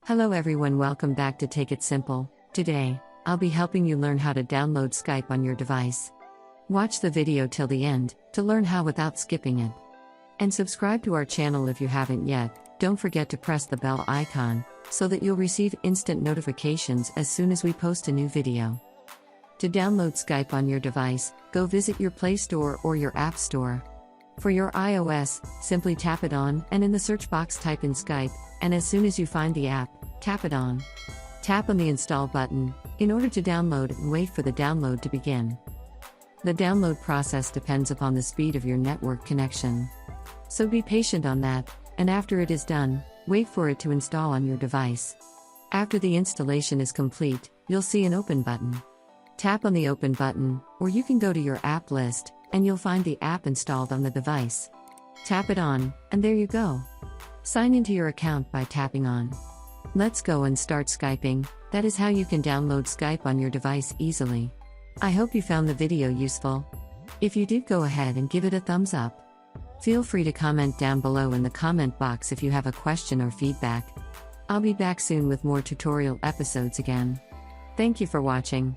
Hello everyone, welcome back to Take It Simple. Today, I'll be helping you learn how to download Skype on your device. Watch the video till the end to learn how without skipping it. And subscribe to our channel if you haven't yet. Don't forget to press the bell icon so that you'll receive instant notifications as soon as we post a new video. To download Skype on your device, go visit your Play Store or your App Store. For your iOS, simply tap it on and in the search box type in Skype, and as soon as you find the app, tap it on. Tap on the install button in order to download and wait for the download to begin. The download process depends upon the speed of your network connection. So be patient on that, and after it is done, wait for it to install on your device. After the installation is complete, you'll see an open button. Tap on the open button, or you can go to your app list, and you'll find the app installed on the device. Tap it on, and there you go. Sign into your account by tapping on. Let's go and start Skyping. That is how you can download Skype on your device easily. I hope you found the video useful. If you did, go ahead and give it a thumbs up. Feel free to comment down below in the comment box if you have a question or feedback. I'll be back soon with more tutorial episodes again. Thank you for watching.